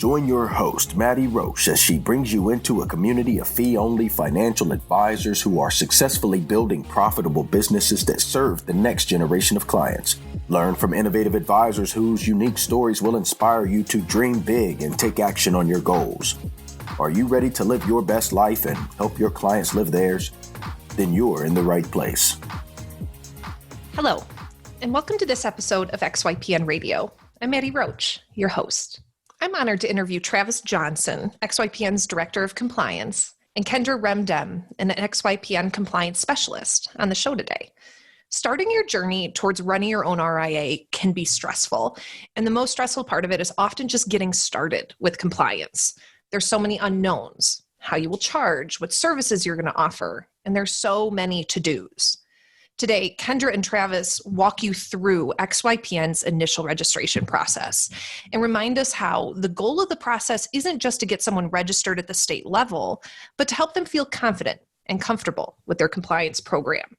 Join your host, Maddie Roche, as she brings you into a community of fee-only financial advisors who are successfully building profitable businesses that serve the next generation of clients. Learn from innovative advisors whose unique stories will inspire you to dream big and take action on your goals. Are you ready to live your best life and help your clients live theirs? Then you're in the right place. Hello, and welcome to this episode of XYPN Radio. I'm Maddie Roche, your host. I'm honored to interview Travis Johnson, XYPN's Director of Compliance, and Kendra Rehm-Dehn, an XYPN Compliance Specialist, on the show today. Starting your journey towards running your own RIA can be stressful, and the most stressful part of it is often just getting started with compliance. There's so many unknowns, how you will charge, what services you're going to offer, and there's so many to-dos. Today, Kendra and Travis walk you through XYPN's initial registration process and remind us how the goal of the process isn't just to get someone registered at the state level, but to help them feel confident and comfortable with their compliance program.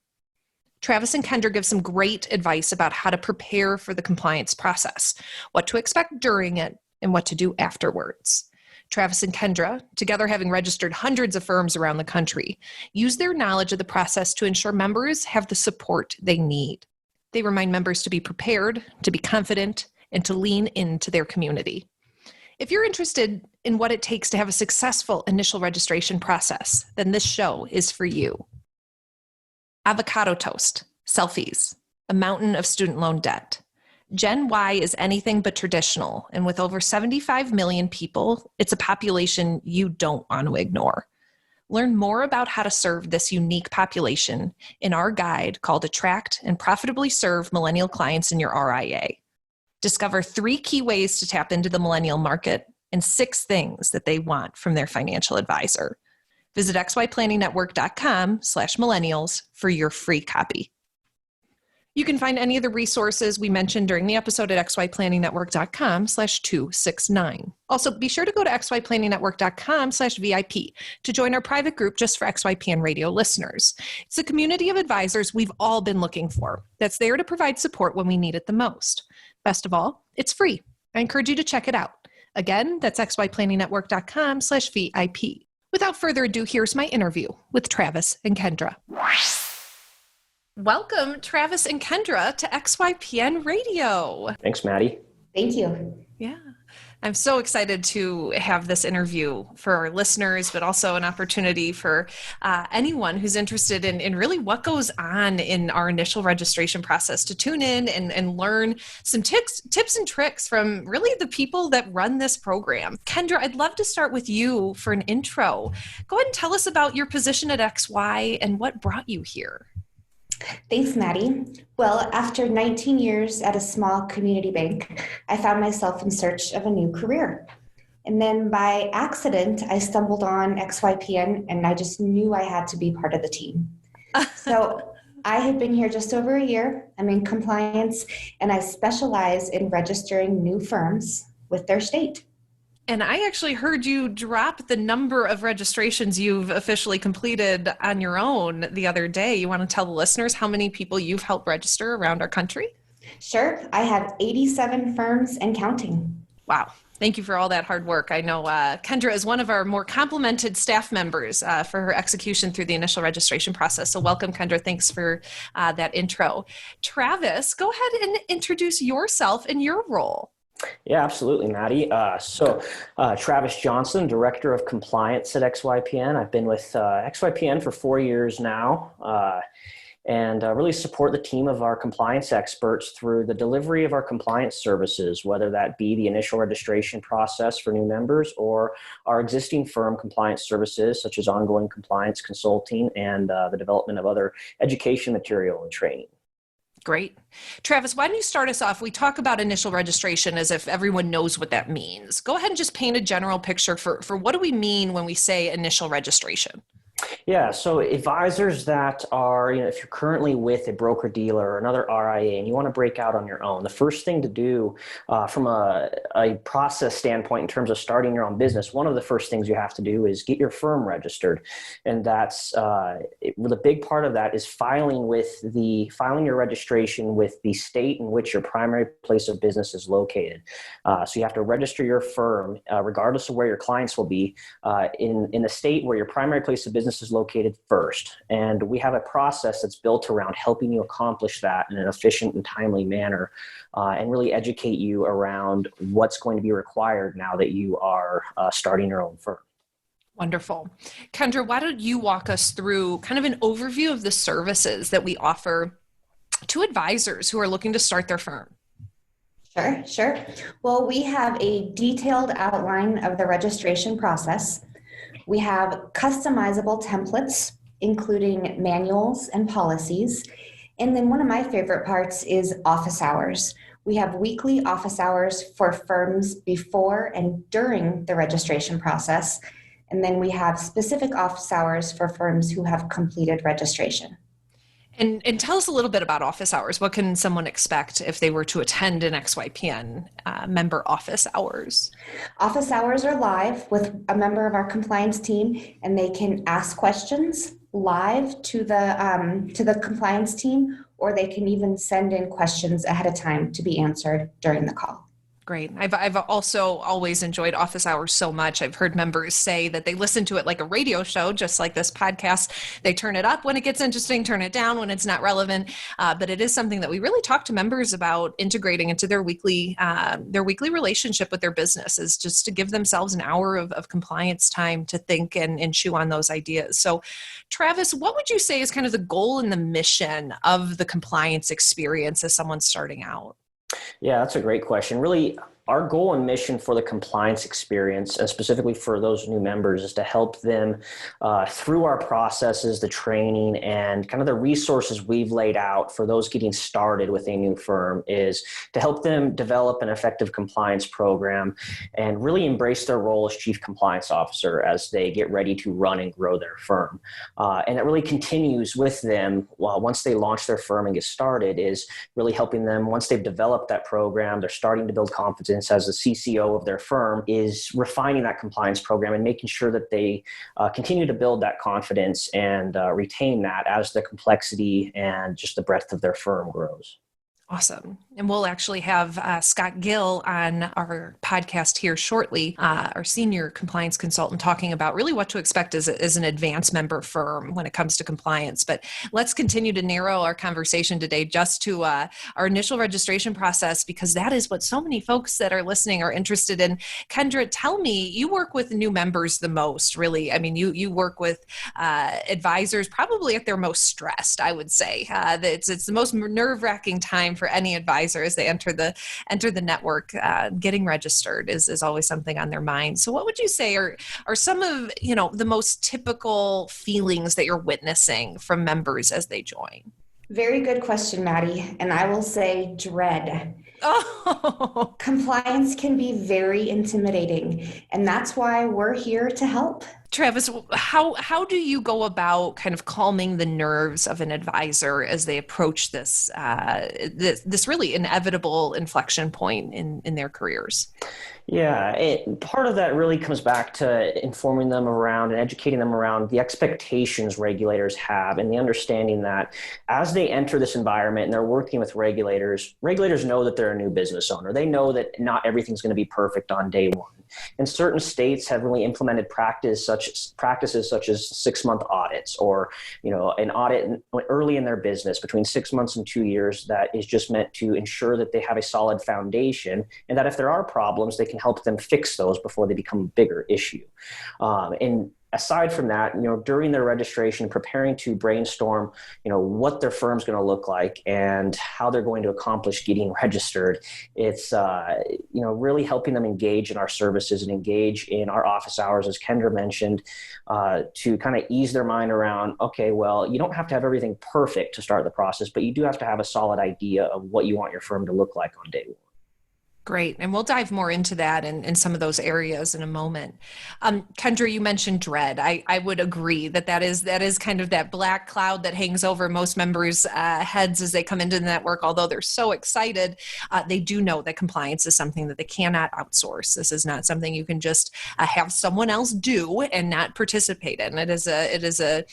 Travis and Kendra give some great advice about how to prepare for the compliance process, what to expect during it, and what to do afterwards. Travis and Kendra, together having registered hundreds of firms around the country, use their knowledge of the process to ensure members have the support they need. They remind members to be prepared, to be confident, and to lean into their community. If you're interested in what it takes to have a successful initial registration process, then this show is for you. Avocado toast, selfies, a mountain of student loan debt. Gen Y is anything but traditional, and with over 75 million people, it's a population you don't want to ignore. Learn more about how to serve this unique population in our guide called Attract and Profitably Serve Millennial Clients in Your RIA. Discover 3 key ways to tap into the millennial market and 6 things that they want from their financial advisor. Visit xyplanningnetwork.com/millennials for your free copy. You can find any of the resources we mentioned during the episode at xyplanningnetwork.com/269. Also, be sure to go to xyplanningnetwork.com/VIP to join our private group just for XYPN radio listeners. It's a community of advisors we've all been looking for that's there to provide support when we need it the most. Best of all, it's free. I encourage you to check it out. Again, that's xyplanningnetwork.com/VIP. Without further ado, here's my interview with Travis and Kendra. Welcome, Travis and Kendra, to XYPN Radio. Thanks, Maddie. Thank you. Yeah. I'm so excited to have this interview for our listeners, but also an opportunity for anyone who's interested in really what goes on in our initial registration process to tune in and learn some tips and tricks from really the people that run this program. Kendra, I'd love to start with you for an intro. Go ahead and tell us about your position at XY and what brought you here. Thanks, Maddie. Well, after 19 years at a small community bank, I found myself in search of a new career. And then by accident, I stumbled on XYPN and I just knew I had to be part of the team. So I have been here just over a year. I'm in compliance and I specialize in registering new firms with their state. And I actually heard you drop the number of registrations you've officially completed on your own the other day. You want to tell the listeners how many people you've helped register around our country? Sure. I have 87 firms and counting. Wow. Thank you for all that hard work. I know Kendra is one of our more complimented staff members for her execution through the initial registration process. So welcome, Kendra. Thanks for that intro. Travis, go ahead and introduce yourself and your role. Yeah, absolutely, Maddie. Travis Johnson, Director of Compliance at XYPN. I've been with XYPN for 4 years now and really support the team of our compliance experts through the delivery of our compliance services, whether that be the initial registration process for new members or our existing firm compliance services, such as ongoing compliance consulting and the development of other education material and training. Great. Travis, why don't you start us off? We talk about initial registration as if everyone knows what that means. Go ahead and just paint a general picture for what do we mean when we say initial registration? Yeah, so advisors that are, if you're currently with a broker dealer or another RIA and you want to break out on your own, the first thing to do from a process standpoint in terms of starting your own business, one of the first things you have to do is get your firm registered. And that's the big part of that is filing your registration with the state in which your primary place of business is located. So you have to register your firm, regardless of where your clients will be, in the state where your primary place of business is located first. And we have a process that's built around helping you accomplish that in an efficient and timely manner, and really educate you around what's going to be required now that you are starting your own firm. Wonderful. Kendra, why don't you walk us through kind of an overview of the services that we offer to advisors who are looking to start their firm? Sure. Well, we have a detailed outline of the registration process. We have customizable templates, including manuals and policies. And then one of my favorite parts is office hours. We have weekly office hours for firms before and during the registration process. And then we have specific office hours for firms who have completed registration. And tell us a little bit about office hours. What can someone expect if they were to attend an XYPN member office hours? Office hours are live with a member of our compliance team, and they can ask questions live to the compliance team, or they can even send in questions ahead of time to be answered during the call. Great. I've also always enjoyed office hours so much. I've heard members say that they listen to it like a radio show, just like this podcast. They turn it up when it gets interesting, turn it down when it's not relevant. But it is something that we really talk to members about integrating into their weekly relationship with their business, is just to give themselves an hour of compliance time to think and chew on those ideas. So, Travis, what would you say is kind of the goal and the mission of the compliance experience as someone's starting out? Yeah, that's a great question. Really, our goal and mission for the compliance experience, and specifically for those new members, is to help them through our processes, the training, and kind of the resources we've laid out for those getting started with a new firm, is to help them develop an effective compliance program and really embrace their role as chief compliance officer as they get ready to run and grow their firm. And it really continues with them once they launch their firm and get started, is really helping them once they've developed that program, they're starting to build confidence as the CCO of their firm, is refining that compliance program and making sure that they continue to build that confidence and retain that as the complexity and just the breadth of their firm grows. Awesome. And we'll actually have Scott Gill on our podcast here shortly, our senior compliance consultant, talking about really what to expect as an advanced member firm when it comes to compliance. But let's continue to narrow our conversation today just to our initial registration process, because that is what so many folks that are listening are interested in. Kendra, tell me, you work with new members the most, really. I mean, you work with advisors probably at their most stressed, I would say. It's the most nerve-wracking time for any advisor as they enter the network. Getting registered is always something on their mind. So what would you say are some of the most typical feelings that you're witnessing from members as they join? Very good question, Maddie. And I will say dread. Oh. Compliance can be very intimidating, and that's why we're here to help. Travis, how do you go about kind of calming the nerves of an advisor as they approach this really inevitable inflection point in their careers? Yeah, part of that really comes back to informing them around and educating them around the expectations regulators have, and the understanding that as they enter this environment and they're working with regulators know that they're a new business owner. They know that not everything's going to be perfect on day one. And certain states have really implemented practices such as 6-month audits, or an audit early in their business between 6 months and 2 years that is just meant to ensure that they have a solid foundation, and that if there are problems, they can help them fix those before they become a bigger issue. And aside from that, during their registration, preparing to brainstorm, what their firm's going to look like and how they're going to accomplish getting registered. It's, really helping them engage in our services and engage in our office hours, as Kendra mentioned, to kind of ease their mind around, okay, well, you don't have to have everything perfect to start the process, but you do have to have a solid idea of what you want your firm to look like on day one. Great. And we'll dive more into that and some of those areas in a moment. Kendra, you mentioned dread. I would agree that is kind of that black cloud that hangs over most members' heads as they come into the network. Although they're so excited, they do know that compliance is something that they cannot outsource. This is not something you can just have someone else do and not participate in. It is a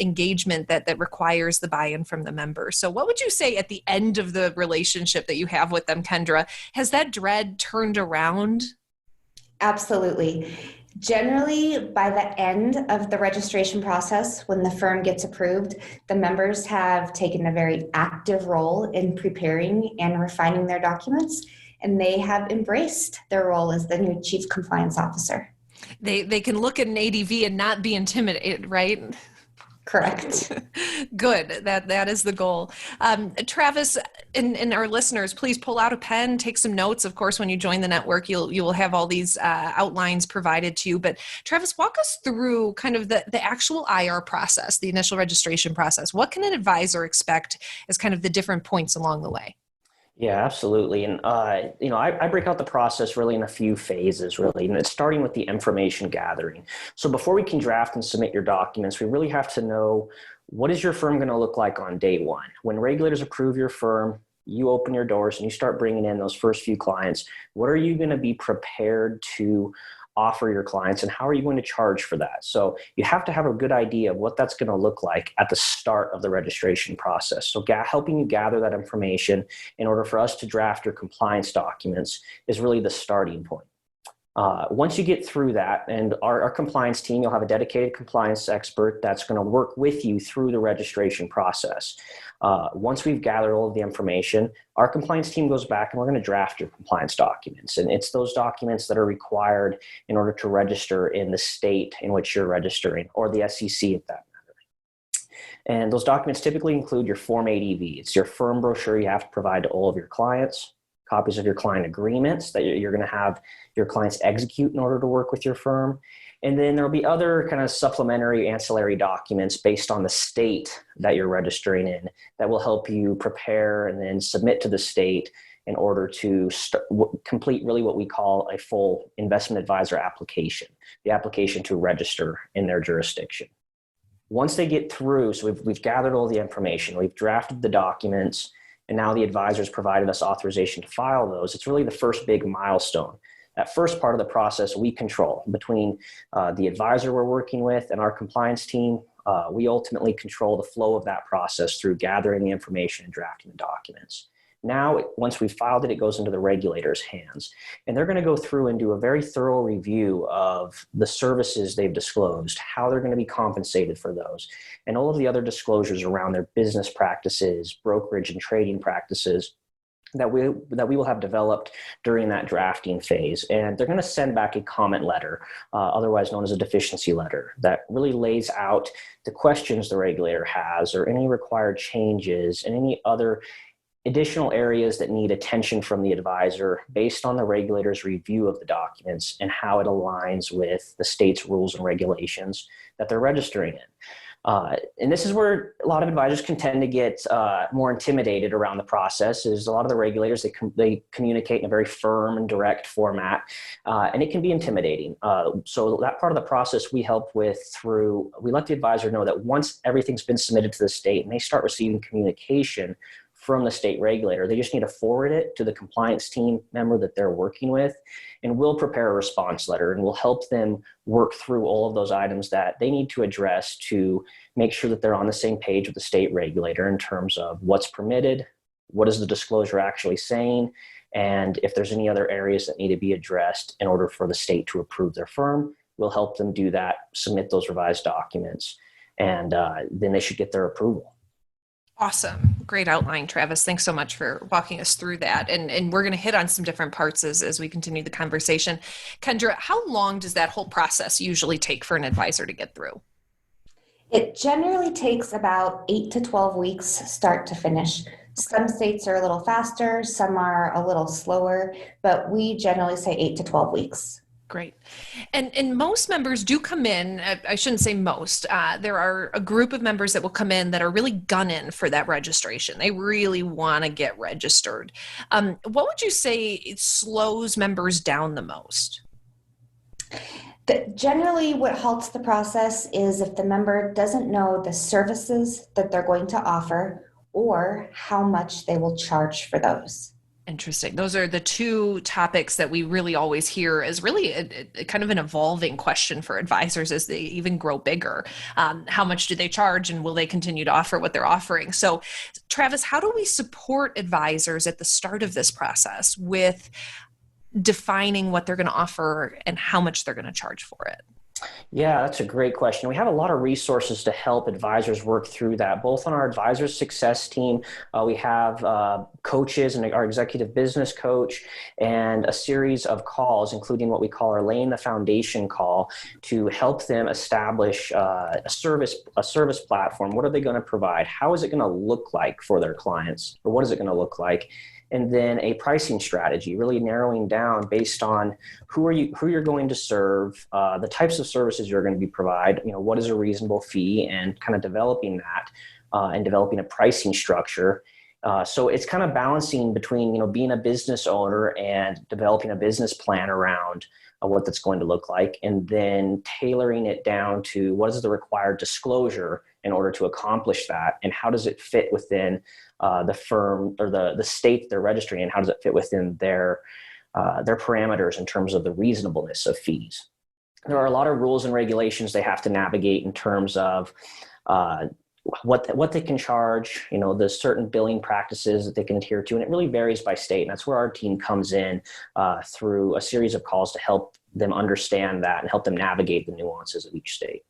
engagement that requires the buy-in from the members. So what would you say at the end of the relationship that you have with them, Kendra? Has that dread turned around? Absolutely. Generally, by the end of the registration process, when the firm gets approved, the members have taken a very active role in preparing and refining their documents, and they have embraced their role as the new Chief Compliance Officer. They can look at an ADV and not be intimidated, right? Correct. Good. That is the goal. Travis and our listeners, please pull out a pen, take some notes. Of course, when you join the network, you will have all these outlines provided to you. But Travis, walk us through kind of the actual IR process, the initial registration process. What can an advisor expect as kind of the different points along the way? Yeah, absolutely. And, I break out the process really in a few phases, really. And it's starting with the information gathering. So before we can draft and submit your documents, we really have to know, what is your firm going to look like on day one? When regulators approve your firm, you open your doors and you start bringing in those first few clients. What are you going to be prepared to offer your clients, and how are you going to charge for that? So you have to have a good idea of what that's going to look like at the start of the registration process. So helping you gather that information in order for us to draft your compliance documents is really the starting point. Once you get through that, and our compliance team, you'll have a dedicated compliance expert that's going to work with you through the registration process. Once we've gathered all of the information, our compliance team goes back and we're going to draft your compliance documents. And it's those documents that are required in order to register in the state in which you're registering, or the SEC at that matter. And those documents typically include your Form ADV. It's your firm brochure you have to provide to all of your clients, copies of your client agreements that you're going to have your clients execute in order to work with your firm. And then there'll be other kind of supplementary ancillary documents based on the state that you're registering in that will help you prepare and then submit to the state in order to complete really what we call a full investment advisor application, the application to register in their jurisdiction. Once they get through, so we've gathered all the information, we've drafted the documents, and now the advisor's provided us authorization to file those. It's really the first big milestone. That first part of the process we control between the advisor we're working with and our compliance team. We ultimately control the flow of that process through gathering the information and drafting the documents. Now, once we've filed it, it goes into the regulator's hands. And they're going to go through and do a very thorough review of the services they've disclosed, how they're going to be compensated for those, and all of the other disclosures around their business practices, brokerage and trading practices that we will have developed during that drafting phase. And they're going to send back a comment letter, otherwise known as a deficiency letter, that really lays out the questions the regulator has, or any required changes, and any other additional areas that need attention from the advisor based on the regulator's review of the documents and how it aligns with the state's rules and regulations that they're registering in. And this is where a lot of advisors can tend to get more intimidated around the process. Is a lot of the regulators, they communicate in a very firm and direct format, and it can be intimidating. So that part of the process we help with through, we let the advisor know that once everything's been submitted to the state and they start receiving communication from the state regulator, they just need to forward it to the compliance team member that they're working with, and we'll prepare a response letter and we'll help them work through all of those items that they need to address to make sure that they're on the same page with the state regulator in terms of what's permitted, what is the disclosure actually saying, and if there's any other areas that need to be addressed in order for the state to approve their firm. We'll help them do that, submit those revised documents, and then they should get their approval. Awesome. Great outline, Travis. Thanks so much for walking us through that. And we're going to hit on some different parts as we continue the conversation. Kendra, how long does that whole process usually take for an advisor to get through? It generally takes about 8 to 12 weeks start to finish. Some states are a little faster, some are a little slower, but we generally say 8 to 12 weeks. Great. And most members do come in, I shouldn't say most, there are a group of members that will come in that are really gunning for that registration. They really want to get registered. What would you say it slows members down the most? Generally, what halts the process is if the member doesn't know the services that they're going to offer or how much they will charge for those. Interesting. Those are the two topics that we really always hear as really a kind of an evolving question for advisors as they even grow bigger. How much do they charge, and will they continue to offer what they're offering? So, Travis, how do we support advisors at the start of this process with defining what they're going to offer and how much they're going to charge for it? Yeah, that's a great question. We have a lot of resources to help advisors work through that, both on our advisor success team. We have coaches and our executive business coach and a series of calls, including what we call our laying the foundation call, to help them establish a service platform. What are they going to provide? How is it going to look like for their clients? Or what is it going to look like? And then a pricing strategy, really narrowing down based on who you're going to serve, the types of services you're going to be provide, what is a reasonable fee, and kind of developing that and developing a pricing structure. So it's kind of balancing between, being a business owner and developing a business plan around what that's going to look like, and then tailoring it down to what is the required disclosure in order to accomplish that, and how does it fit within the firm or the state that they're registering, and how does it fit within their parameters in terms of the reasonableness of fees. There are a lot of rules and regulations they have to navigate in terms of what they can charge, the certain billing practices that they can adhere to, and it really varies by state. And that's where our team comes in through a series of calls to help them understand that and help them navigate the nuances of each state.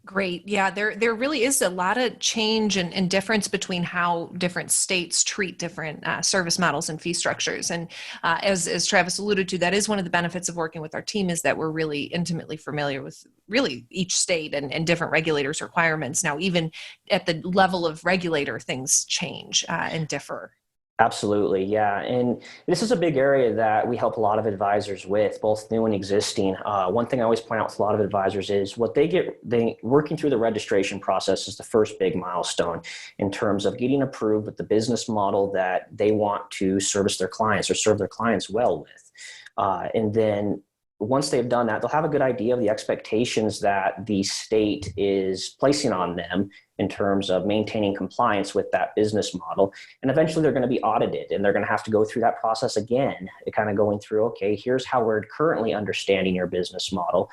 Great. Yeah, there really is a lot of change and difference between how different states treat different service models and fee structures. And as Travis alluded to, that is one of the benefits of working with our team, is that we're really intimately familiar with really each state and different regulators' requirements. Now, even at the level of regulator, things change and differ. Absolutely. Yeah. And this is a big area that we help a lot of advisors with, both new and existing. One thing I always point out with a lot of advisors is what they working through the registration process is the first big milestone in terms of getting approved with the business model that they want to service their clients or serve their clients well with. And then once they've done that, they'll have a good idea of the expectations that the state is placing on them in terms of maintaining compliance with that business model. And eventually they're going to be audited, and they're going to have to go through that process again, kind of going through, okay, here's how we're currently understanding your business model.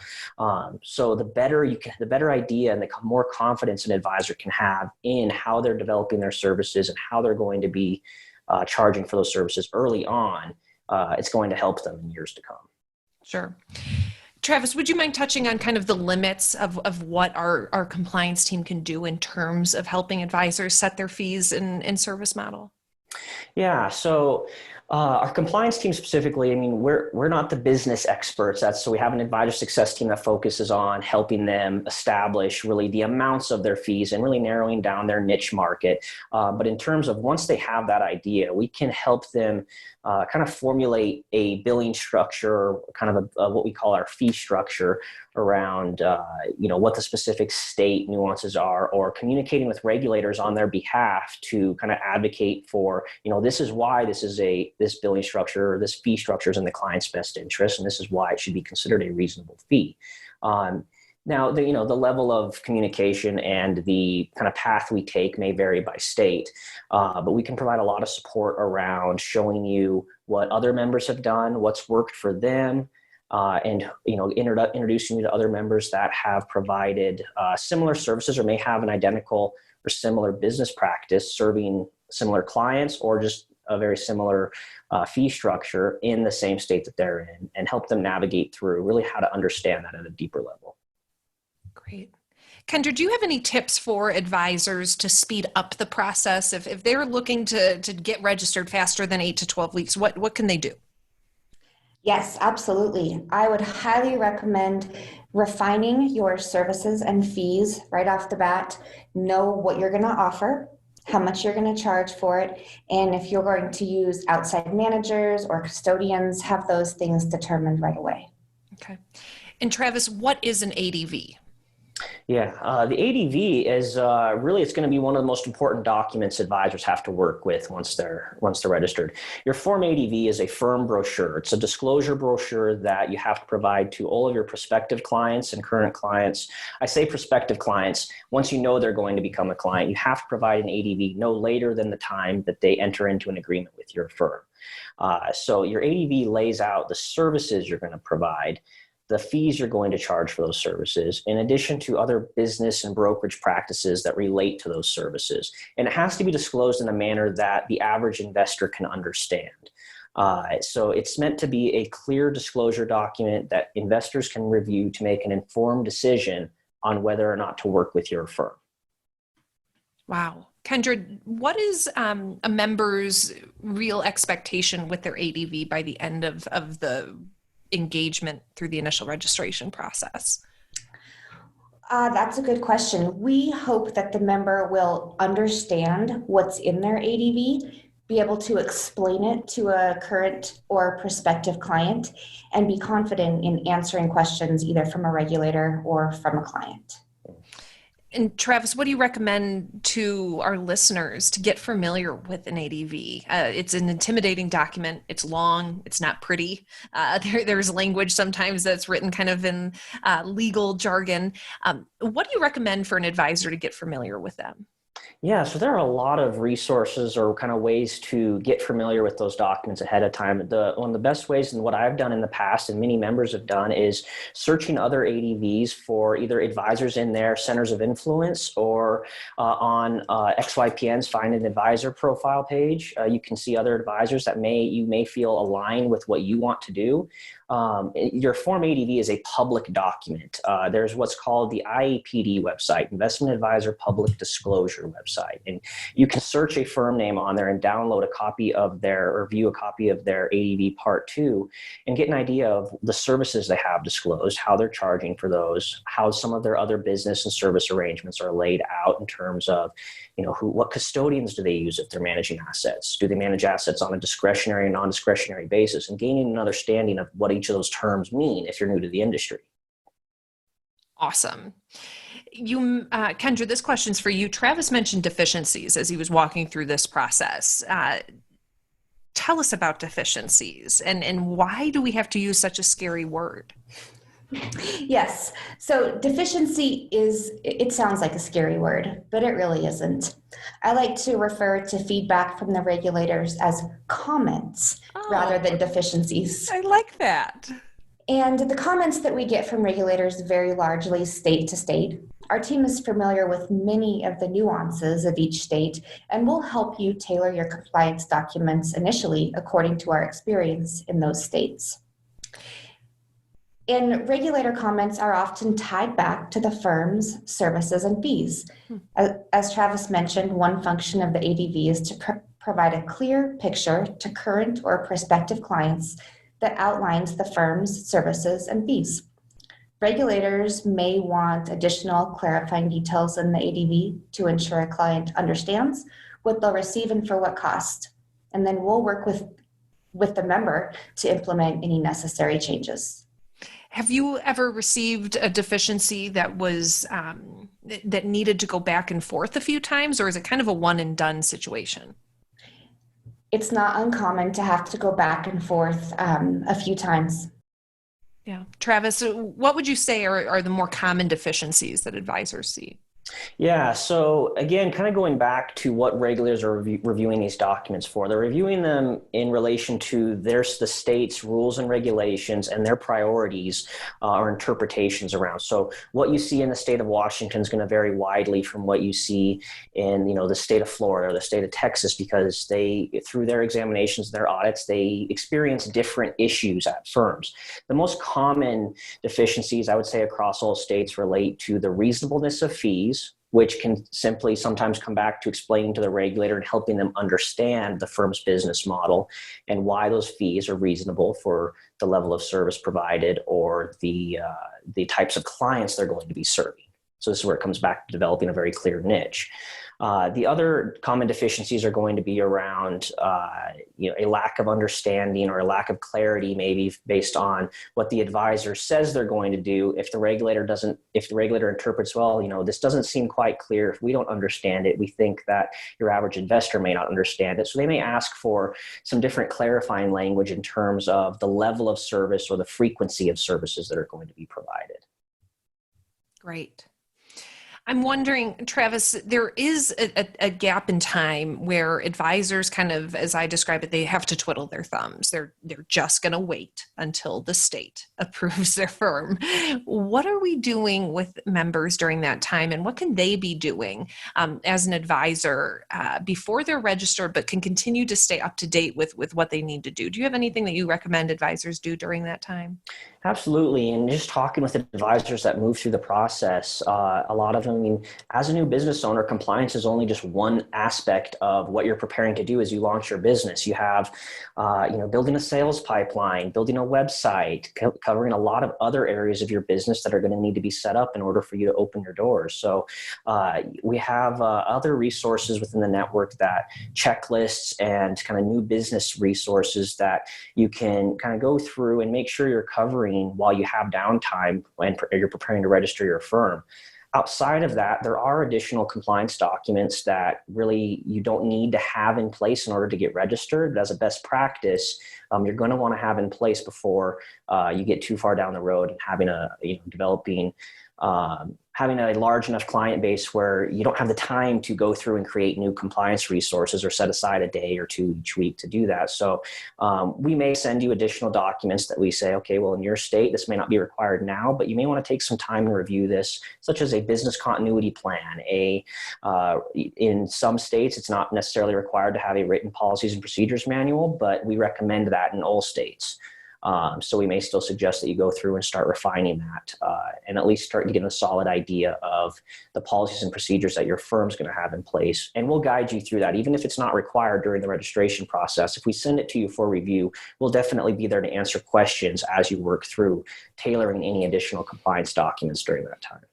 So the better idea and the more confidence an advisor can have in how they're developing their services and how they're going to be charging for those services early on, it's going to help them in years to come. Sure. Travis, would you mind touching on kind of the limits of what our compliance team can do in terms of helping advisors set their fees and service model? Yeah. So our compliance team specifically, we're not the business experts. So we have an advisor success team that focuses on helping them establish really the amounts of their fees and really narrowing down their niche market. But in terms of once they have that idea, we can help them kind of formulate a billing structure, kind of what we call our fee structure around, what the specific state nuances are, or communicating with regulators on their behalf to kind of advocate for, this is why this billing structure or this fee structure is in the client's best interest, and this is why it should be considered a reasonable fee. Now, the level of communication and the kind of path we take may vary by state, but we can provide a lot of support around showing you what other members have done, what's worked for them, and introducing you to other members that have provided similar services or may have an identical or similar business practice serving similar clients, or just a very similar fee structure in the same state that they're in, and help them navigate through really how to understand that at a deeper level. Great. Kendra, do you have any tips for advisors to speed up the process? If they're looking to get registered faster than 8 to 12 weeks, what can they do? Yes, absolutely. I would highly recommend refining your services and fees right off the bat. Know what you're going to offer, how much you're going to charge for it, and if you're going to use outside managers or custodians, have those things determined right away. Okay. And Travis, what is an ADV? Yeah, the ADV is really, it's going to be one of the most important documents advisors have to work with once they're registered. Your Form ADV is a firm brochure. It's a disclosure brochure that you have to provide to all of your prospective clients and current clients. I say prospective clients. Once you know they're going to become a client, you have to provide an ADV no later than the time that they enter into an agreement with your firm. So your ADV lays out the services you're going to provide, the fees you're going to charge for those services, in addition to other business and brokerage practices that relate to those services. And it has to be disclosed in a manner that the average investor can understand. So it's meant to be a clear disclosure document that investors can review to make an informed decision on whether or not to work with your firm. Wow. Kendra, what is a member's real expectation with their ADV by the end of the engagement through the initial registration process? That's a good question. We hope that the member will understand what's in their ADV, be able to explain it to a current or prospective client, and be confident in answering questions either from a regulator or from a client. And Travis, what do you recommend to our listeners to get familiar with an ADV? It's an intimidating document. It's long. It's not pretty. There's language sometimes that's written kind of in legal jargon. What do you recommend for an advisor to get familiar with them? Yeah, so there are a lot of resources or kind of ways to get familiar with those documents ahead of time. One of the best ways, and what I've done in the past and many members have done, is searching other ADVs for either advisors in their centers of influence or on XYPN's Find an Advisor profile page. You can see other advisors that you may feel align with what you want to do. Your Form ADV is a public document. There's what's called the IAPD website, Investment Advisor Public Disclosure website. And you can search a firm name on there and download a copy of or view a copy of their ADV Part 2 and get an idea of the services they have disclosed, how they're charging for those, how some of their other business and service arrangements are laid out in terms of, what custodians do they use if they're managing assets? Do they manage assets on a discretionary and non-discretionary basis? And gaining an understanding of what each of those terms mean if you're new to the industry. Awesome. Kendra, this question's for you. Travis mentioned deficiencies as he was walking through this process. Tell us about deficiencies and why do we have to use such a scary word? Yes. So deficiency it sounds like a scary word, but it really isn't. I like to refer to feedback from the regulators as comments rather than deficiencies. I like that. And the comments that we get from regulators vary largely state to state. Our team is familiar with many of the nuances of each state, and we'll help you tailor your compliance documents initially according to our experience in those states. And regulator comments are often tied back to the firm's services and fees. As Travis mentioned, one function of the ADV is to provide a clear picture to current or prospective clients that outlines the firm's services and fees. Regulators may want additional clarifying details in the ADV to ensure a client understands what they'll receive and for what cost. And then we'll work with the member to implement any necessary changes. Have you ever received a deficiency that was that needed to go back and forth a few times, or is it kind of a one and done situation? It's not uncommon to have to go back and forth a few times. Yeah. Travis, what would you say are the more common deficiencies that advisors see? Yeah. So again, kind of going back to what regulators are reviewing these documents for, they're reviewing them in relation to the state's rules and regulations and their priorities or interpretations around. So what you see in the state of Washington is going to vary widely from what you see in, the state of Florida or the state of Texas, because through their examinations, their audits, they experience different issues at firms. The most common deficiencies, I would say, across all states relate to the reasonableness of fees, which can simply sometimes come back to explaining to the regulator and helping them understand the firm's business model and why those fees are reasonable for the level of service provided or the types of clients they're going to be serving. So this is where it comes back to developing a very clear niche. The other common deficiencies are going to be around, a lack of understanding or a lack of clarity, maybe based on what the advisor says they're going to do. If the regulator interprets, well, this doesn't seem quite clear. If we don't understand it, we think that your average investor may not understand it. So they may ask for some different clarifying language in terms of the level of service or the frequency of services that are going to be provided. Great. I'm wondering, Travis, there is a gap in time where advisors kind of, as I describe it, they have to twiddle their thumbs. They're just going to wait until the state approves their firm. What are we doing with members during that time, and what can they be doing as an advisor before they're registered, but can continue to stay up to date with what they need to do? Do you have anything that you recommend advisors do during that time? Absolutely. And just talking with advisors that move through the process, a lot of them, as a new business owner, compliance is only just one aspect of what you're preparing to do as you launch your business. You have, building a sales pipeline, building a website, covering a lot of other areas of your business that are going to need to be set up in order for you to open your doors. So we have other resources within the network, that checklists and kind of new business resources that you can kind of go through and make sure you're covering while you have downtime when you're preparing to register your firm. Outside of that, there are additional compliance documents that really you don't need to have in place in order to get registered. But as a best practice, you're going to want to have in place before you get too far down the road and having a large enough client base where you don't have the time to go through and create new compliance resources or set aside a day or two each week to do that. So we may send you additional documents that we say, okay, well, in your state, this may not be required now, but you may want to take some time to review this, such as a business continuity plan. In some states, it's not necessarily required to have a written policies and procedures manual, but we recommend that in all states. So we may still suggest that you go through and start refining that and at least start getting a solid idea of the policies and procedures that your firm's going to have in place. And we'll guide you through that, even if it's not required during the registration process. If we send it to you for review, we'll definitely be there to answer questions as you work through tailoring any additional compliance documents during that time.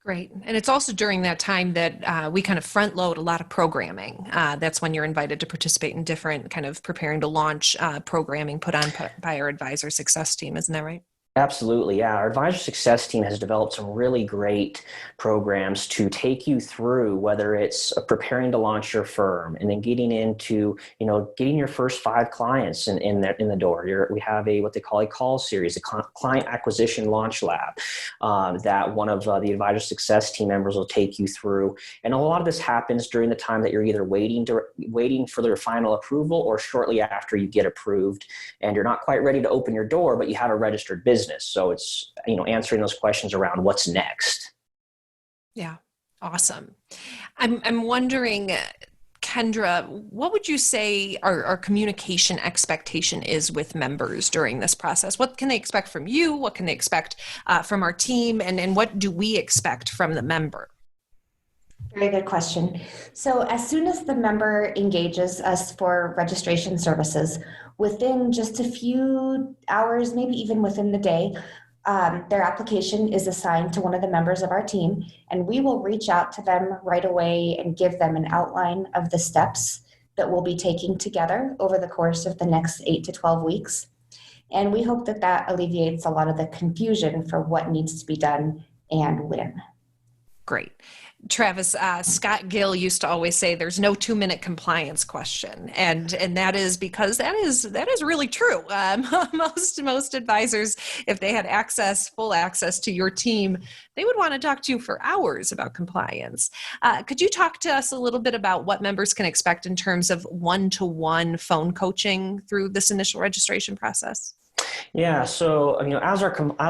Great. And it's also during that time that we kind of front load a lot of programming. That's when you're invited to participate in different kind of preparing to launch programming put on by our advisor success team. Isn't that right? Absolutely. Yeah. Our advisor success team has developed some really great programs to take you through, whether it's preparing to launch your firm and then getting into, getting your first 5 clients in the door. We have what they call a call series, a client acquisition launch lab that one of the advisor success team members will take you through. And a lot of this happens during the time that you're either waiting for their final approval or shortly after you get approved and you're not quite ready to open your door, but you have a registered business. So it's, answering those questions around what's next. Yeah. Awesome. I'm wondering, Kendra, what would you say our communication expectation is with members during this process? What can they expect from you? What can they expect from our team? And what do we expect from the member? Very good question. So as soon as the member engages us for registration services, within just a few hours, maybe even within the day, their application is assigned to one of the members of our team, and we will reach out to them right away and give them an outline of the steps that we'll be taking together over the course of the next 8 to 12 weeks. And we hope that alleviates a lot of the confusion for what needs to be done and when. Great. Travis, Scott Gill used to always say there's no 2-minute compliance question. And that is because that is really true. Most advisors, if they had full access to your team, they would want to talk to you for hours about compliance. Could you talk to us a little bit about what members can expect in terms of one-to-one phone coaching through this initial registration process? Yeah. So, as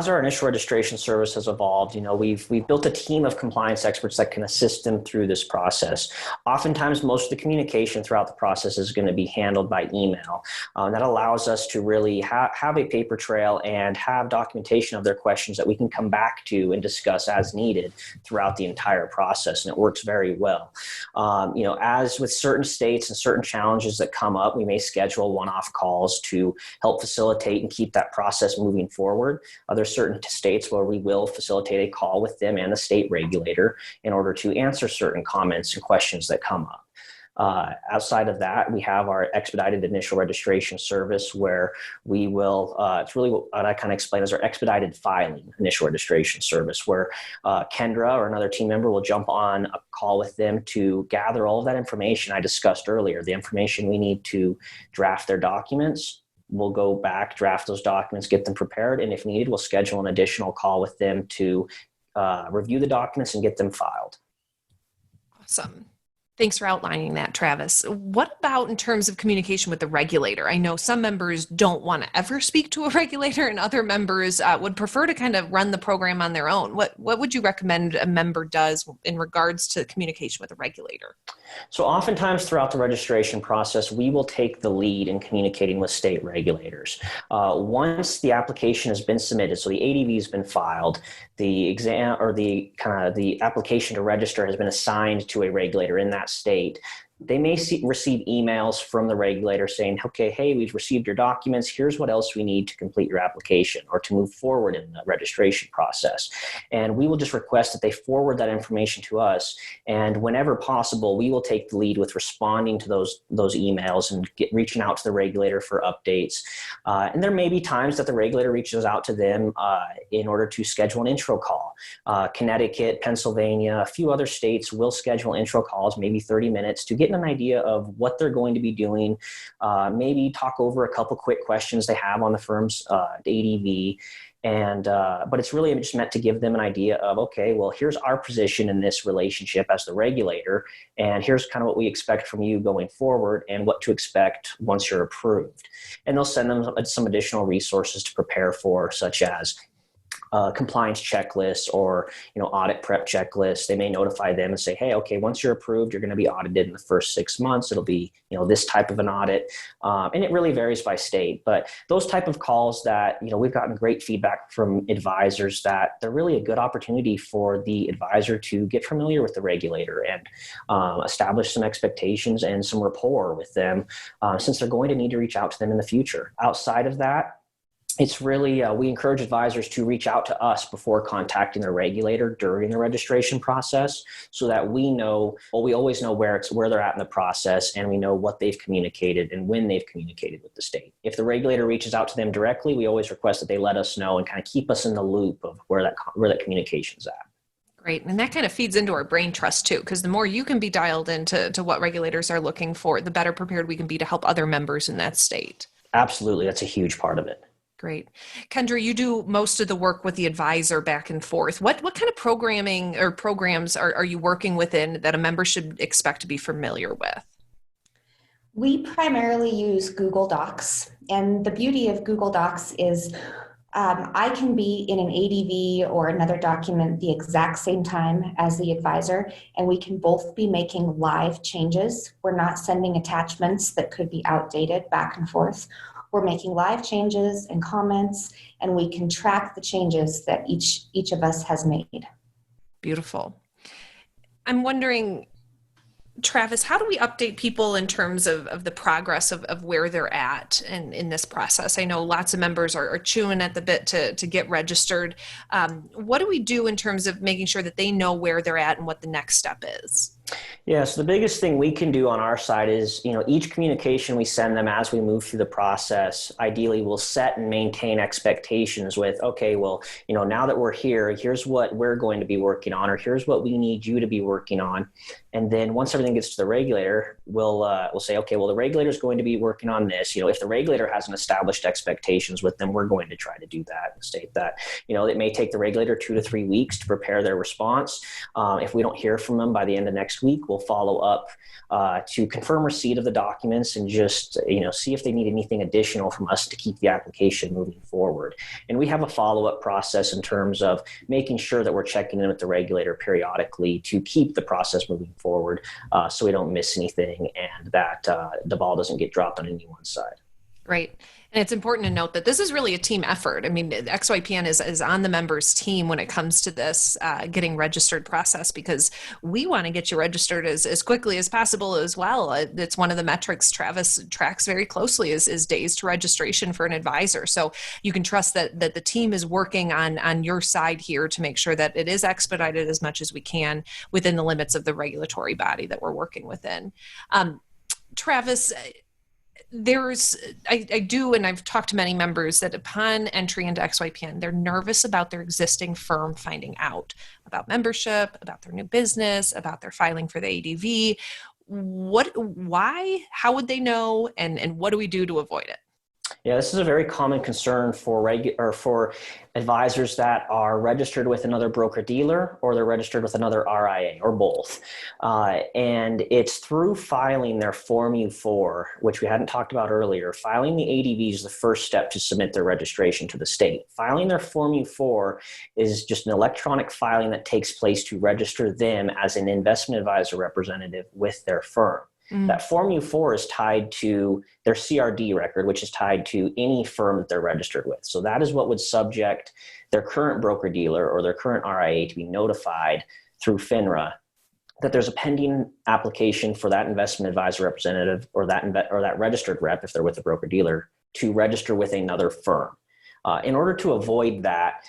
our initial registration service has evolved, we've built a team of compliance experts that can assist them through this process. Oftentimes, most of the communication throughout the process is going to be handled by email. That allows us to really have a paper trail and have documentation of their questions that we can come back to and discuss as needed throughout the entire process. And it works very well. As with certain states and certain challenges that come up, we may schedule one-off calls to help facilitate and keep keep that process moving forward. There's certain states where we will facilitate a call with them and the state regulator in order to answer certain comments and questions that come up. Outside of that, we have our expedited initial registration service where we will, it's really what I kind of explain as our expedited filing initial registration service, where Kendra or another team member will jump on a call with them to gather all of that information I discussed earlier, the information we need to draft their documents. We'll go back, draft those documents, get them prepared, and if needed, we'll schedule an additional call with them to review the documents and get them filed. Awesome. Thanks for outlining that, Travis. What about in terms of communication with the regulator? I know some members don't want to ever speak to a regulator, and other members would prefer to kind of run the program on their own. What would you recommend a member does in regards to communication with a regulator? So oftentimes throughout the registration process, we will take the lead in communicating with state regulators. Once the application has been submitted, so the ADV has been filed, the exam or the application to register has been assigned to a regulator in that state, they may receive emails from the regulator saying, okay, hey, we've received your documents. Here's what else we need to complete your application or to move forward in the registration process. And we will just request that they forward that information to us. And whenever possible, we will take the lead with responding to those emails and reaching out to the regulator for updates. And there may be times that the regulator reaches out to them in order to schedule an intro call. Connecticut, Pennsylvania, a few other states will schedule intro calls, maybe 30 minutes, to get an idea of what they're going to be doing, maybe talk over a couple quick questions they have on the firm's ADV. But it's really just meant to give them an idea of, okay, well, here's our position in this relationship as the regulator, and here's kind of what we expect from you going forward and what to expect once you're approved. And they'll send them some additional resources to prepare for, such as compliance checklists or audit prep checklists. They may notify them and say, hey, okay, once you're approved, you're going to be audited in the first 6 months. It'll be this type of an audit, and it really varies by state. But those type of calls that we've gotten great feedback from advisors that they're really a good opportunity for the advisor to get familiar with the regulator and establish some expectations and some rapport with them, since they're going to need to reach out to them in the future. Outside of that, it's really, we encourage advisors to reach out to us before contacting the regulator during the registration process, so that we always know where they're at in the process, and we know what they've communicated and when they've communicated with the state. If the regulator reaches out to them directly, we always request that they let us know and kind of keep us in the loop of where that communication's at. Great. And that kind of feeds into our brain trust too, because the more you can be dialed into what regulators are looking for, the better prepared we can be to help other members in that state. Absolutely. That's a huge part of it. Great. Kendra, you do most of the work with the advisor back and forth. What kind of programming or programs are you working within that a member should expect to be familiar with? We primarily use Google Docs, and the beauty of Google Docs is I can be in an ADV or another document the exact same time as the advisor, and we can both be making live changes. We're not sending attachments that could be outdated back and forth. We're making live changes and comments, and we can track the changes that each of us has made. Beautiful. I'm wondering, Travis, how do we update people in terms of the progress of where they're at in this process? I know lots of members are chewing at the bit to get registered. What do we do in terms of making sure that they know where they're at and what the next step is? Yeah, so the biggest thing we can do on our side is, each communication we send them as we move through the process, ideally we'll set and maintain expectations with, okay, well, now that we're here, here's what we're going to be working on, or here's what we need you to be working on. And then once everything gets to the regulator, we'll say, okay, well, the regulator is going to be working on this. If the regulator hasn't established expectations with them, we're going to try to do that and state that. It may take the regulator 2 to 3 weeks to prepare their response. If we don't hear from them by the end of next week, we'll follow up to confirm receipt of the documents and just see if they need anything additional from us to keep the application moving forward. And we have a follow-up process in terms of making sure that we're checking in with the regulator periodically to keep the process moving forward, so we don't miss anything and that the ball doesn't get dropped on anyone's side. Great. And it's important to note that this is really a team effort. I mean, XYPN is on the members' team when it comes to this getting registered process, because we want to get you registered as quickly as possible as well. It's one of the metrics Travis tracks very closely is days to registration for an advisor. So you can trust that the team is working on your side here to make sure that it is expedited as much as we can within the limits of the regulatory body that we're working within. Travis, I do, and I've talked to many members that upon entry into XYPN, they're nervous about their existing firm finding out about membership, about their new business, about their filing for the ADV. Why, how would they know, and what do we do to avoid it? Yeah, this is a very common concern for advisors that are registered with another broker-dealer, or they're registered with another RIA, or both. And it's through filing their Form U4, which we hadn't talked about earlier. Filing the ADV is the first step to submit their registration to the state. Filing their Form U4 is just an electronic filing that takes place to register them as an investment advisor representative with their firm. That Form U4 is tied to their CRD record, which is tied to any firm that they're registered with. So that is what would subject their current broker-dealer or their current RIA to be notified through FINRA that there's a pending application for that investment advisor representative or that registered rep, if they're with a broker-dealer, to register with another firm. In order to avoid that,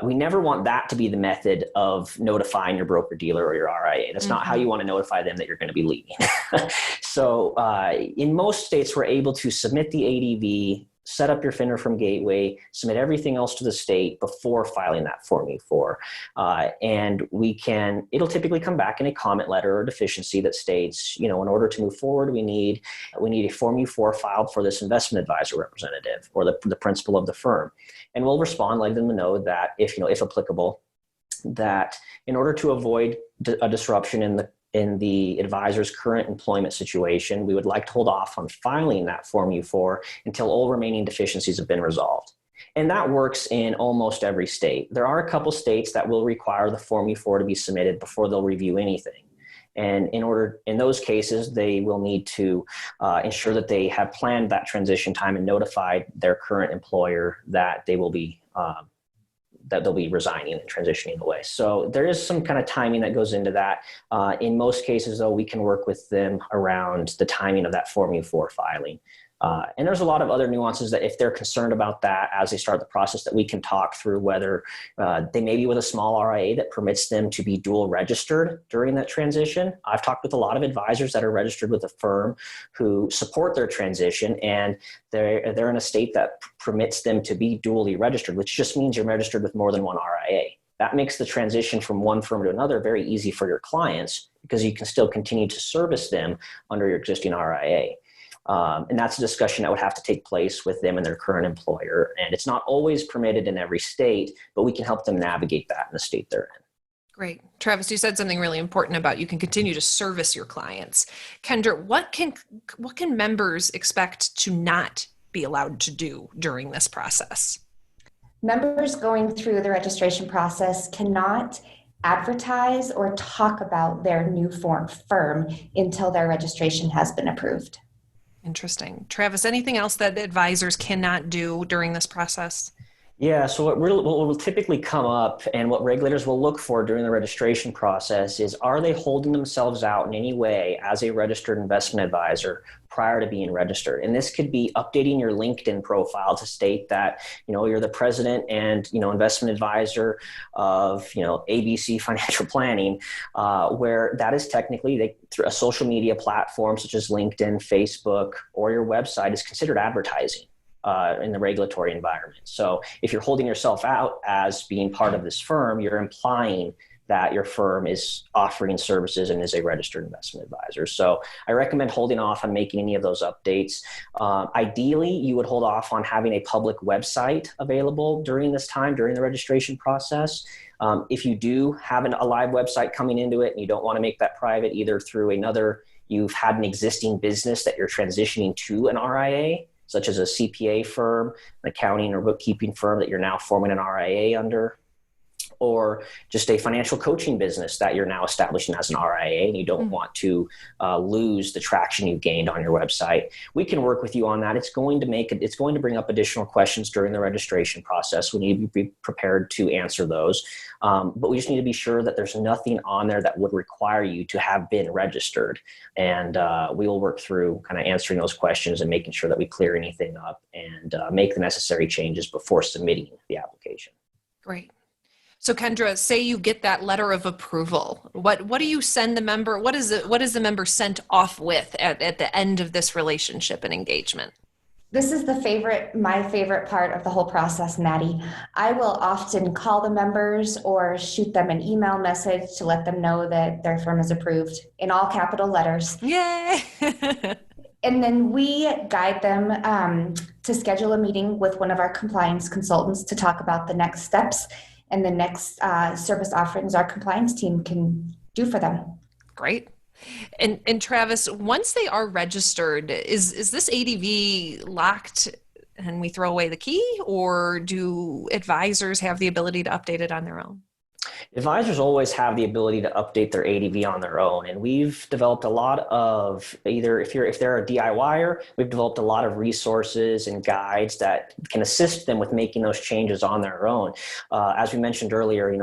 we never want that to be the method of notifying your broker-dealer or your RIA. That's not how you want to notify them that you're going to be leaving. So in most states, we're able to submit the ADV, set up your FINRA from Gateway, submit everything else to the state before filing that Form U4. And it'll typically come back in a comment letter or deficiency that states, in order to move forward, we need a Form U4 filed for this investment advisor representative or the principal of the firm. And we'll respond, letting them know that if applicable, that in order to avoid a disruption in the advisor's current employment situation, we would like to hold off on filing that Form U4 until all remaining deficiencies have been resolved. And that works in almost every state. There are a couple states that will require the Form U4 to be submitted before they'll review anything. And in those cases, they will need to ensure that they have planned that transition time and notified their current employer that they will be that they'll be resigning and transitioning away. So there is some kind of timing that goes into that. In most cases, though, we can work with them around the timing of that Form U4 filing. And there's a lot of other nuances that if they're concerned about that as they start the process, that we can talk through, whether they may be with a small RIA that permits them to be dual registered during that transition. I've talked with a lot of advisors that are registered with a firm who support their transition, and they're in a state that permits them to be dually registered, which just means you're registered with more than one RIA. That makes the transition from one firm to another very easy for your clients, because you can still continue to service them under your existing RIA. And that's a discussion that would have to take place with them and their current employer. And it's not always permitted in every state, but we can help them navigate that in the state they're in. Great. Travis, you said something really important about you can continue to service your clients. Kendra, what can members expect to not be allowed to do during this process? Members going through the registration process cannot advertise or talk about their new firm until their registration has been approved. Interesting. Travis, anything else that advisors cannot do during this process? Yeah, so what will typically come up and what regulators will look for during the registration process is, are they holding themselves out in any way as a registered investment advisor prior to being registered? And this could be updating your LinkedIn profile to state that, you're the president and, investment advisor of, ABC Financial Planning, where that is technically through a social media platform such as LinkedIn, Facebook, or your website is considered advertising in the regulatory environment. So if you're holding yourself out as being part of this firm, you're implying that your firm is offering services and is a registered investment advisor. So I recommend holding off on making any of those updates. Ideally, you would hold off on having a public website available during this time, during the registration process. If you do have a live website coming into it and you don't want to make that private, either through you've had an existing business that you're transitioning to an RIA, such as a CPA firm, an accounting or bookkeeping firm that you're now forming an RIA under, or just a financial coaching business that you're now establishing as an RIA and you don't want to lose the traction you've gained on your website, we can work with you on that. It's going to bring up additional questions during the registration process. We need to be prepared to answer those. But we just need to be sure that there's nothing on there that would require you to have been registered. And we will work through kind of answering those questions and making sure that we clear anything up and make the necessary changes before submitting the application. Great. So Kendra, say you get that letter of approval. What do you send the member? What is the member sent off with at the end of this relationship and engagement? This is my favorite part of the whole process, Maddie. I will often call the members or shoot them an email message to let them know that their firm is approved in all capital letters. Yay! And then we guide them to schedule a meeting with one of our compliance consultants to talk about the next steps and the next service offerings our compliance team can do for them. Great. And Travis, once they are registered, is this ADV locked and we throw away the key, or do advisors have the ability to update it on their own? Advisors always have the ability to update their ADV on their own, and we've developed a lot of if they're a DIYer, we've developed a lot of resources and guides that can assist them with making those changes on their own. As we mentioned earlier,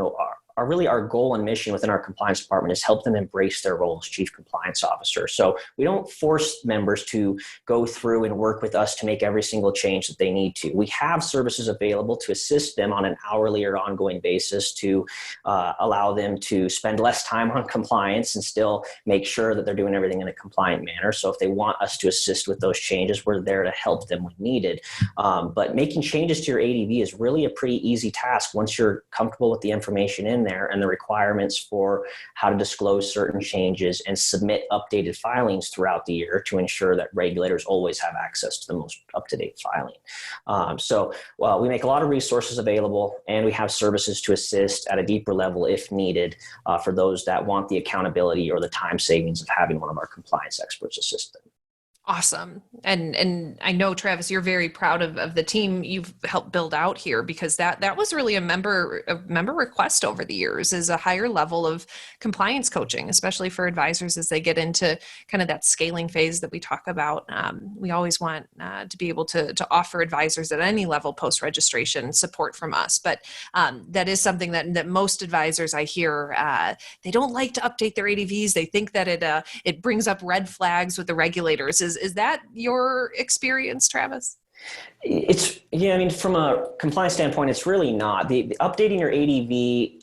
our goal and mission within our compliance department is help them embrace their role as chief compliance officer. So we don't force members to go through and work with us to make every single change that they need to. We have services available to assist them on an hourly or ongoing basis to allow them to spend less time on compliance and still make sure that they're doing everything in a compliant manner. So if they want us to assist with those changes, we're there to help them when needed. But making changes to your ADV is really a pretty easy task once you're comfortable with the information in there and the requirements for how to disclose certain changes and submit updated filings throughout the year to ensure that regulators always have access to the most up-to-date filing. So we make a lot of resources available, and we have services to assist at a deeper level if needed for those that want the accountability or the time savings of having one of our compliance experts assist them. Awesome. And I know, Travis, you're very proud of the team you've helped build out here, because that was really a member request over the years, is a higher level of compliance coaching, especially for advisors as they get into kind of that scaling phase that we talk about. We always want to be able to offer advisors at any level post-registration support from us. But that is something that most advisors I hear, they don't like to update their ADVs. They think that it brings up red flags with the regulators. Is that your experience, Travis? From a compliance standpoint, it's really not. The updating your ADV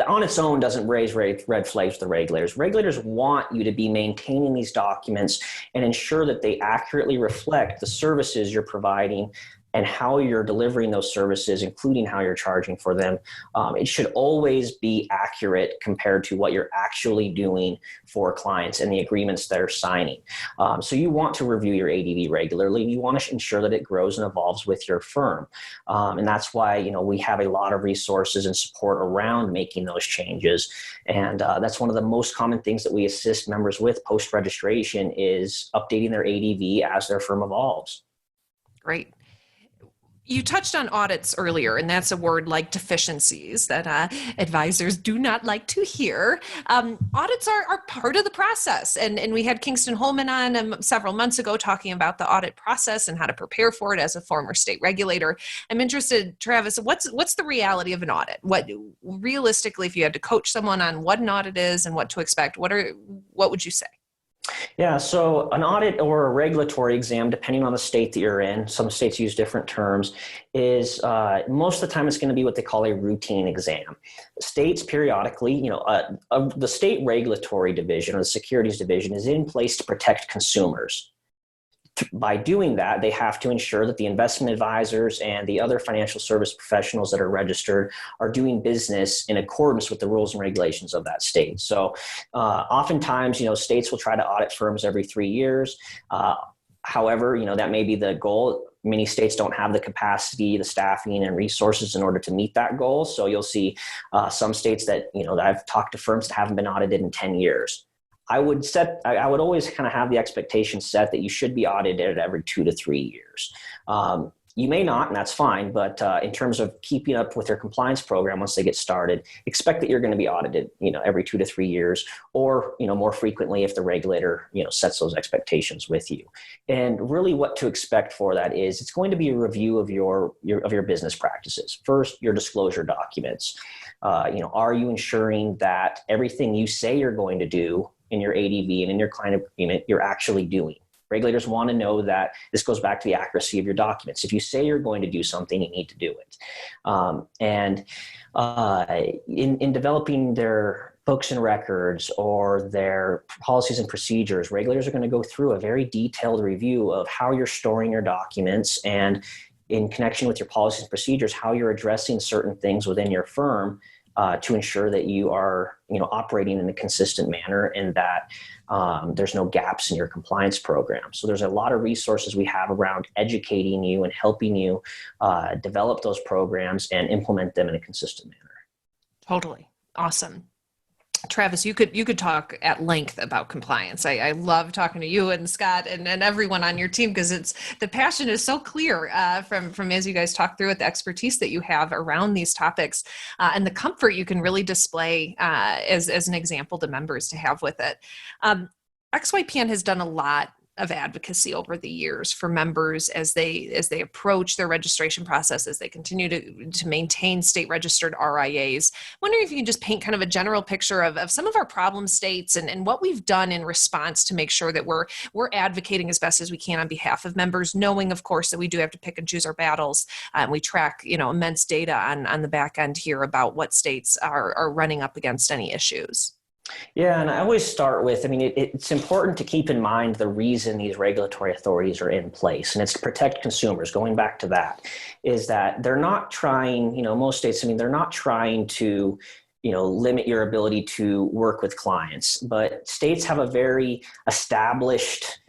on its own doesn't raise red flags with the regulators. Regulators want you to be maintaining these documents and ensure that they accurately reflect the services you're providing and how you're delivering those services, including how you're charging for them. It should always be accurate compared to what you're actually doing for clients and the agreements that are signing. So you want to review your ADV regularly. You want to ensure that it grows and evolves with your firm. And that's why, we have a lot of resources and support around making those changes. And that's one of the most common things that we assist members with post-registration is updating their ADV as their firm evolves. Great. You touched on audits earlier, and that's a word like deficiencies that advisors do not like to hear. Audits are part of the process, and we had Kingston Holman on several months ago talking about the audit process and how to prepare for it as a former state regulator. I'm interested, Travis, what's the reality of an audit? What realistically, if you had to coach someone on what an audit is and what to expect, what would you say? Yeah, so an audit or a regulatory exam, depending on the state that you're in, some states use different terms, is most of the time it's going to be what they call a routine exam. States periodically, the state regulatory division or the securities division is in place to protect consumers. By doing that, they have to ensure that the investment advisors and the other financial service professionals that are registered are doing business in accordance with the rules and regulations of that state. So oftentimes, states will try to audit firms every 3 years. However, that may be the goal. Many states don't have the capacity, the staffing, and resources in order to meet that goal. So you'll see some states that, I've talked to firms that haven't been audited in 10 years. I would always kind of have the expectation set that you should be audited every 2 to 3 years. You may not, and that's fine, but in terms of keeping up with your compliance program once they get started, expect that you're going to be audited, every 2 to 3 years, or, more frequently if the regulator, sets those expectations with you. And really what to expect for that is it's going to be a review of your business practices. First, your disclosure documents. Are you ensuring that everything you say you're going to do in your ADV and in your client agreement, you're actually doing? Regulators want to know that. This goes back to the accuracy of your documents. If you say you're going to do something, you need to do it. In developing their books and records or their policies and procedures, regulators are going to go through a very detailed review of how you're storing your documents, and in connection with your policies and procedures, how you're addressing certain things within your firm to ensure that you are, operating in a consistent manner, and that there's no gaps in your compliance program. So there's a lot of resources we have around educating you and helping you develop those programs and implement them in a consistent manner. Totally. Awesome. Travis, you could talk at length about compliance. I love talking to you and Scott and everyone on your team, because the passion is so clear from as you guys talk through it, the expertise that you have around these topics, and the comfort you can really display as an example to members to have with it. XYPN has done a lot of advocacy over the years for members as they approach their registration process, as they continue to maintain state registered RIAs. Wondering if you can just paint kind of a general picture of some of our problem states and what we've done in response to make sure that we're advocating as best as we can on behalf of members, knowing of course that we do have to pick and choose our battles. And we track immense data on the back end here about what states are running up against any issues. Yeah, and I always start with, it's important to keep in mind the reason these regulatory authorities are in place, and it's to protect consumers. Going back to that, is that they're not trying, most states, they're not trying to, limit your ability to work with clients, but states have a very established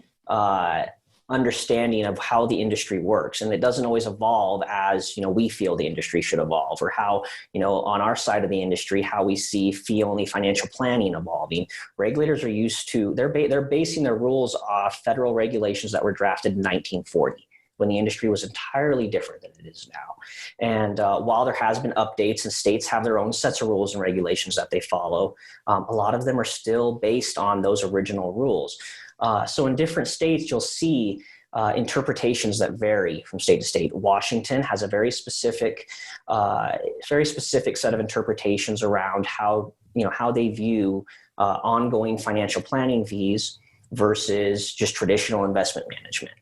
understanding of how the industry works, and it doesn't always evolve as we feel the industry should evolve, or how on our side of the industry how we see fee-only financial planning evolving. Regulators are used to they're basing their rules off federal regulations that were drafted in 1940, when the industry was entirely different than it is now. And while there has been updates and states have their own sets of rules and regulations that they follow, a lot of them are still based on those original rules. So in different states, you'll see interpretations that vary from state to state. Washington has a very specific set of interpretations around how they view ongoing financial planning fees versus just traditional investment management,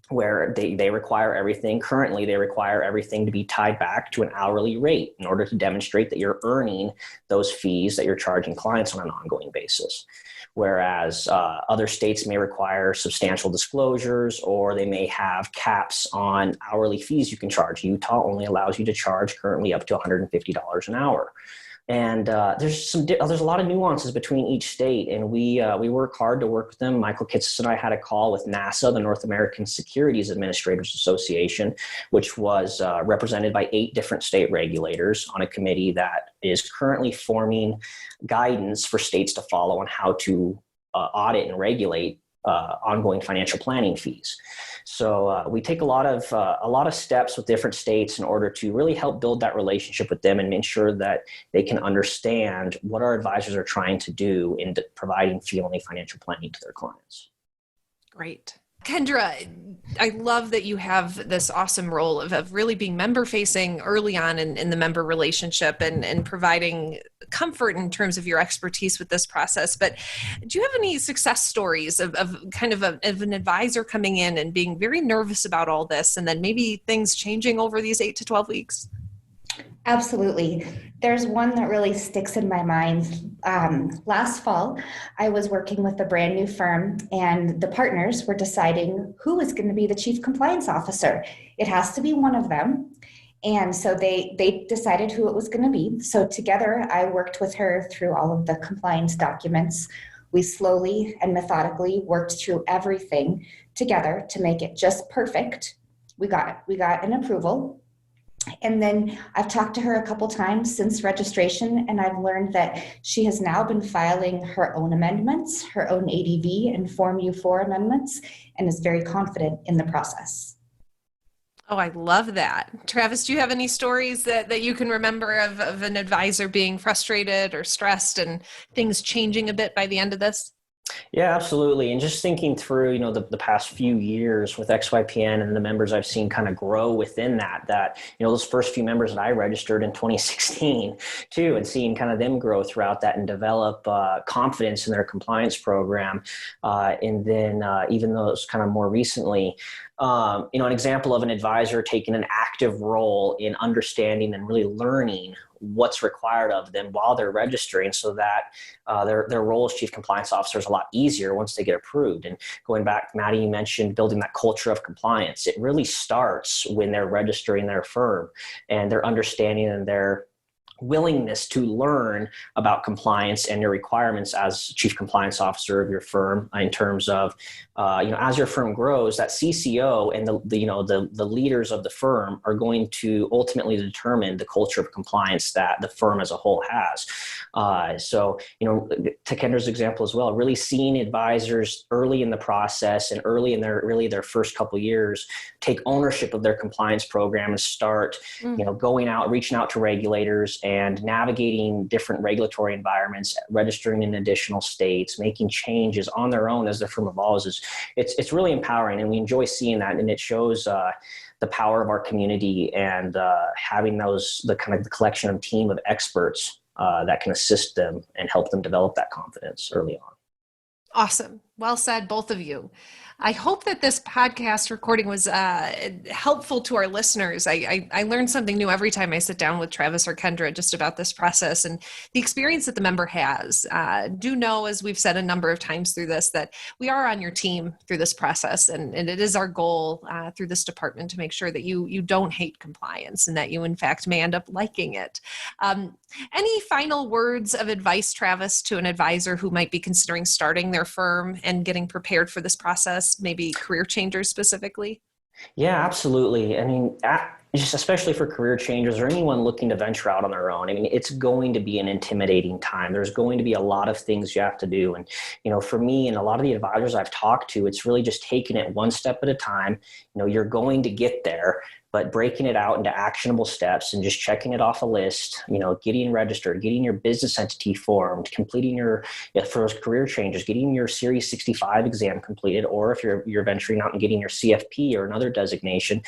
where they require everything. Currently, they require everything to be tied back to an hourly rate in order to demonstrate that you're earning those fees that you're charging clients on an ongoing basis. Whereas other states may require substantial disclosures, or they may have caps on hourly fees you can charge. Utah only allows you to charge currently up to $150 an hour. And there's a lot of nuances between each state, and we work hard to work with them. Michael Kitsis and I had a call with NASA, the North American Securities Administrators Association, which was represented by 8 different state regulators on a committee that is currently forming guidance for states to follow on how to audit and regulate ongoing financial planning fees. So we take a lot of steps with different states in order to really help build that relationship with them and ensure that they can understand what our advisors are trying to do in providing fee-only financial planning to their clients. Great. Kendra, I love that you have this awesome role of really being member-facing early on in the member relationship and providing comfort in terms of your expertise with this process. But do you have any success stories of an advisor coming in and being very nervous about all this, and then maybe things changing over these 8 to 12 weeks? Absolutely. There's one that really sticks in my mind. Last fall, I was working with a brand new firm, and the partners were deciding who was going to be the chief compliance officer. It has to be one of them. And so they decided who it was going to be. So together, I worked with her through all of the compliance documents. We slowly and methodically worked through everything together to make it just perfect. We got an approval. And then I've talked to her a couple times since registration, and I've learned that she has now been filing her own amendments, her own ADV and Form U4 amendments, and is very confident in the process. Oh, I love that. Travis, do you have any stories that you can remember of an advisor being frustrated or stressed and things changing a bit by the end of this? Yeah, absolutely. And just thinking through, the past few years with XYPN and the members I've seen kind of grow within that, those first few members that I registered in 2016 too, and seeing kind of them grow throughout that and develop confidence in their compliance program. And then even those kind of more recently, an example of an advisor taking an active role in understanding and really learning what's required of them while they're registering, so that their role as chief compliance officer is a lot easier once they get approved. And going back, Maddie, you mentioned building that culture of compliance. It really starts when they're registering their firm and their understanding and their willingness to learn about compliance and your requirements as chief compliance officer of your firm, in terms of, as your firm grows, that CCO and the leaders of the firm are going to ultimately determine the culture of compliance that the firm as a whole has. So, to Kendra's example as well, really seeing advisors early in the process and early in their first couple years take ownership of their compliance program and start, going out, reaching out to regulators and navigating different regulatory environments, registering in additional states, making changes on their own as their firm evolves. It's really empowering, and we enjoy seeing that, and it shows the power of our community and having the collection of team of experts that can assist them and help them develop that confidence early on. Awesome. Well said, both of you. I hope that this podcast recording was helpful to our listeners. I learned something new every time I sit down with Travis or Kendra just about this process and the experience that the member has. Do know, as we've said a number of times through this, that we are on your team through this process, and it is our goal through this department to make sure that you don't hate compliance and that you, in fact, may end up liking it. Any final words of advice, Travis, to an advisor who might be considering starting their firm and getting prepared for this process? Maybe career changers specifically? Yeah, absolutely. I mean, just especially for career changers or anyone looking to venture out on their own, I mean, it's going to be an intimidating time. There's going to be a lot of things you have to do. And, for me and a lot of the advisors I've talked to, it's really just taking it one step at a time. You're going to get there, but breaking it out into actionable steps and just checking it off a list, getting registered, getting your business entity formed, completing for career changes, getting your Series 65 exam completed, or if you're venturing out and getting your CFP or another designation,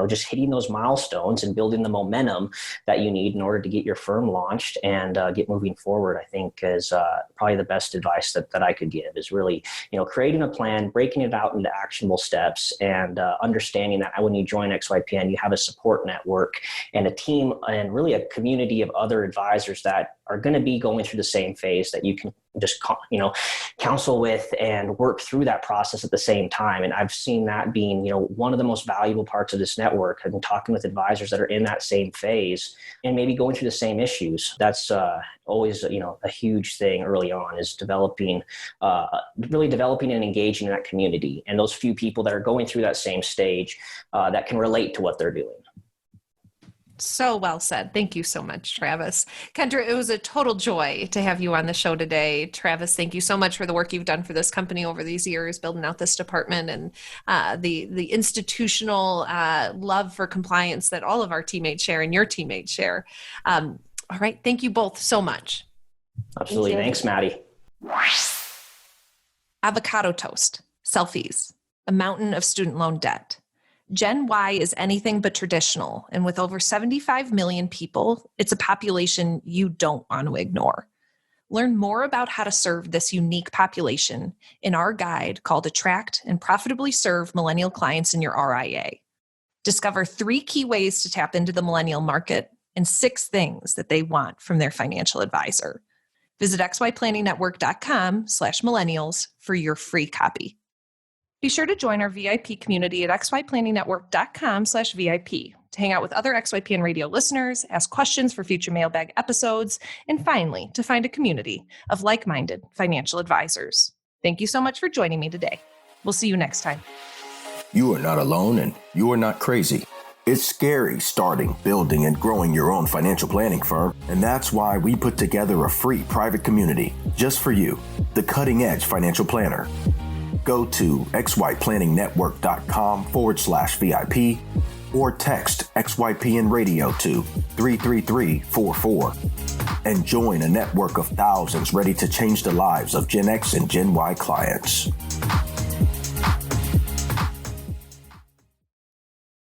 just hitting those milestones and building the momentum that you need in order to get your firm launched and get moving forward, I think is probably the best advice that I could give, is really, creating a plan, breaking it out into actionable steps, and understanding that when you join XYPN, you have a support network and a team and really a community of other advisors that are going to be going through the same phase that you can just, counsel with and work through that process at the same time. And I've seen that being, one of the most valuable parts of this network, and talking with advisors that are in that same phase and maybe going through the same issues. That's always, a huge thing early on, is really developing and engaging in that community and those few people that are going through that same stage that can relate to what they're doing. So well said. Thank you so much, Travis. Kendra, it was a total joy to have you on the show today. Travis, thank you so much for the work you've done for this company over these years, building out this department and the institutional love for compliance that all of our teammates share and your teammates share. All right. Thank you both so much. Absolutely. Thanks, Maddie. Avocado toast, selfies, a mountain of student loan debt. Gen Y is anything but traditional, and with over 75 million people, it's a population you don't want to ignore. Learn more about how to serve this unique population in our guide called Attract and Profitably Serve Millennial Clients in Your RIA. Discover 3 key ways to tap into the millennial market and 6 things that they want from their financial advisor. Visit xyplanningnetwork.com/millennials for your free copy. Be sure to join our VIP community at xyplanningnetwork.com/VIP to hang out with other XYPN radio listeners, ask questions for future mailbag episodes, and finally, to find a community of like-minded financial advisors. Thank you so much for joining me today. We'll see you next time. You are not alone, and you are not crazy. It's scary starting, building, and growing your own financial planning firm, and that's why we put together a free private community just for you, the Cutting Edge Financial Planner. Go to xyplanningnetwork.com/VIP, or text XYPN Radio to 33344 and join a network of thousands ready to change the lives of Gen X and Gen Y clients.